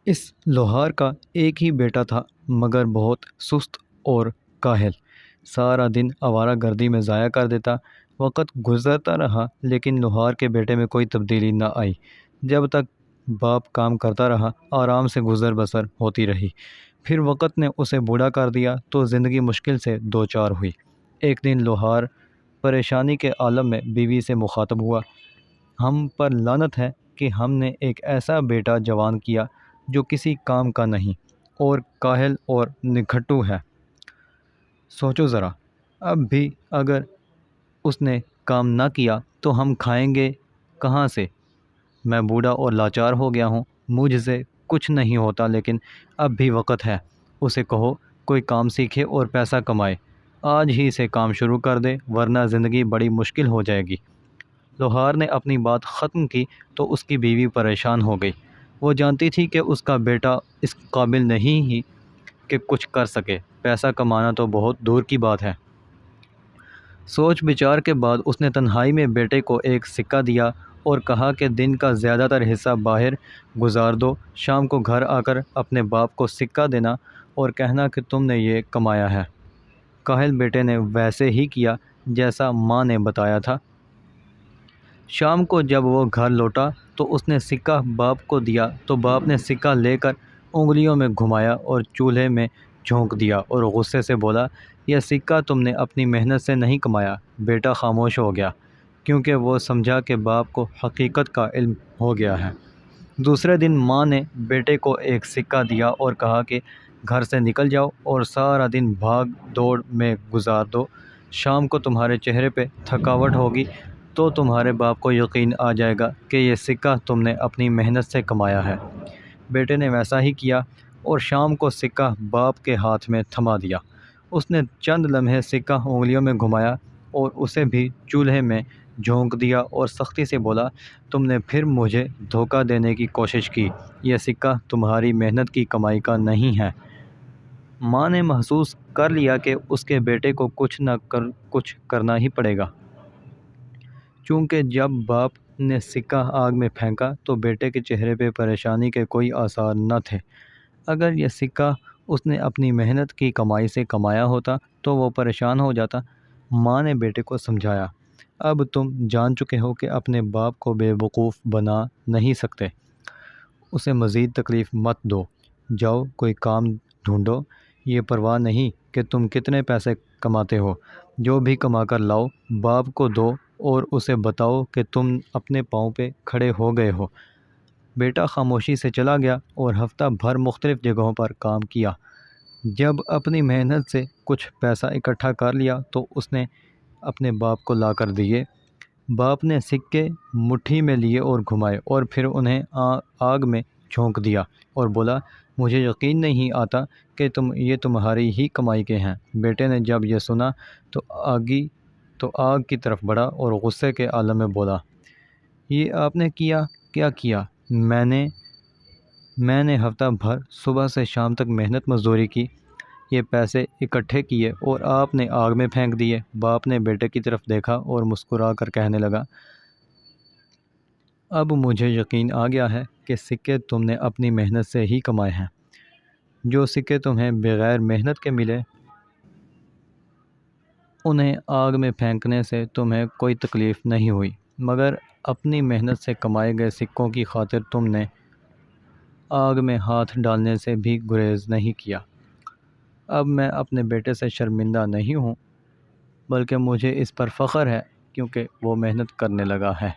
اس لوہار کا ایک ہی بیٹا تھا مگر بہت سست اور کاہل۔ سارا دن آوارہ گردی میں ضائع کر دیتا۔ وقت گزرتا رہا لیکن لوہار کے بیٹے میں کوئی تبدیلی نہ آئی۔ جب تک باپ کام کرتا رہا آرام سے گزر بسر ہوتی رہی۔ پھر وقت نے اسے بوڑھا کر دیا تو زندگی مشکل سے دوچار ہوئی۔ ایک دن لوہار پریشانی کے عالم میں بیوی سے مخاطب ہوا، ہم پر لعنت ہے کہ ہم نے ایک ایسا بیٹا جوان کیا جو کسی کام کا نہیں اور کاہل اور نکھٹو ہے۔ سوچو ذرا، اب بھی اگر اس نے کام نہ کیا تو ہم کھائیں گے کہاں سے؟ میں بوڑھا اور لاچار ہو گیا ہوں، مجھ سے کچھ نہیں ہوتا لیکن اب بھی وقت ہے۔ اسے کہو کوئی کام سیکھے اور پیسہ کمائے، آج ہی سے کام شروع کر دے ورنہ زندگی بڑی مشکل ہو جائے گی۔ لوہار نے اپنی بات ختم کی تو اس کی بیوی پریشان ہو گئی۔ وہ جانتی تھی کہ اس کا بیٹا اس قابل نہیں ہی کہ کچھ کر سکے، پیسہ کمانا تو بہت دور کی بات ہے۔ سوچ بچار کے بعد اس نے تنہائی میں بیٹے کو ایک سکہ دیا اور کہا کہ دن کا زیادہ تر حصہ باہر گزار دو، شام کو گھر آ کر اپنے باپ کو سکہ دینا اور کہنا کہ تم نے یہ کمایا ہے۔ کاہل بیٹے نے ویسے ہی کیا جیسا ماں نے بتایا تھا۔ شام کو جب وہ گھر لوٹا تو اس نے سکہ باپ کو دیا تو باپ نے سکہ لے کر انگلیوں میں گھمایا اور چولہے میں جھونک دیا اور غصے سے بولا، یہ سکہ تم نے اپنی محنت سے نہیں کمایا۔ بیٹا خاموش ہو گیا کیونکہ وہ سمجھا کہ باپ کو حقیقت کا علم ہو گیا ہے۔ دوسرے دن ماں نے بیٹے کو ایک سکہ دیا اور کہا کہ گھر سے نکل جاؤ اور سارا دن بھاگ دوڑ میں گزار دو، شام کو تمہارے چہرے پہ تھکاوٹ ہوگی تو تمہارے باپ کو یقین آ جائے گا کہ یہ سکہ تم نے اپنی محنت سے کمایا ہے۔ بیٹے نے ویسا ہی کیا اور شام کو سکہ باپ کے ہاتھ میں تھما دیا۔ اس نے چند لمحے سکہ انگلیوں میں گھمایا اور اسے بھی چولہے میں جھونک دیا اور سختی سے بولا، تم نے پھر مجھے دھوکہ دینے کی کوشش کی، یہ سکہ تمہاری محنت کی کمائی کا نہیں ہے۔ ماں نے محسوس کر لیا کہ اس کے بیٹے کو کچھ نہ کچھ کرنا ہی پڑے گا۔ چونکہ جب باپ نے سکہ آگ میں پھینکا تو بیٹے کے چہرے پہ پریشانی کے کوئی آثار نہ تھے۔ اگر یہ سکہ اس نے اپنی محنت کی کمائی سے کمایا ہوتا تو وہ پریشان ہو جاتا۔ ماں نے بیٹے کو سمجھایا، اب تم جان چکے ہو کہ اپنے باپ کو بے وقوف بنا نہیں سکتے، اسے مزید تکلیف مت دو، جاؤ کوئی کام ڈھونڈو، یہ پرواہ نہیں کہ تم کتنے پیسے کماتے ہو، جو بھی کما کر لاؤ باپ کو دو اور اسے بتاؤ کہ تم اپنے پاؤں پہ کھڑے ہو گئے ہو۔ بیٹا خاموشی سے چلا گیا اور ہفتہ بھر مختلف جگہوں پر کام کیا۔ جب اپنی محنت سے کچھ پیسہ اکٹھا کر لیا تو اس نے اپنے باپ کو لا کر دیے۔ باپ نے سکے مٹھی میں لیے اور گھمائے اور پھر انہیں آگ میں جھونک دیا اور بولا، مجھے یقین نہیں آتا کہ یہ تمہاری ہی کمائی کے ہیں۔ بیٹے نے جب یہ سنا تو آگ کی طرف بڑھا اور غصے کے عالم میں بولا، یہ آپ نے کیا کیا؟ میں نے ہفتہ بھر صبح سے شام تک محنت مزدوری کی، یہ پیسے اکٹھے کیے اور آپ نے آگ میں پھینک دیے۔ باپ نے بیٹے کی طرف دیکھا اور مسکرا کر کہنے لگا، اب مجھے یقین آ گیا ہے کہ سکے تم نے اپنی محنت سے ہی کمائے ہیں۔ جو سکے تمہیں بغیر محنت کے ملے انہیں آگ میں پھینکنے سے تمہیں کوئی تکلیف نہیں ہوئی، مگر اپنی محنت سے کمائے گئے سکوں کی خاطر تم نے آگ میں ہاتھ ڈالنے سے بھی گریز نہیں کیا۔ اب میں اپنے بیٹے سے شرمندہ نہیں ہوں بلکہ مجھے اس پر فخر ہے کیونکہ وہ محنت کرنے لگا ہے۔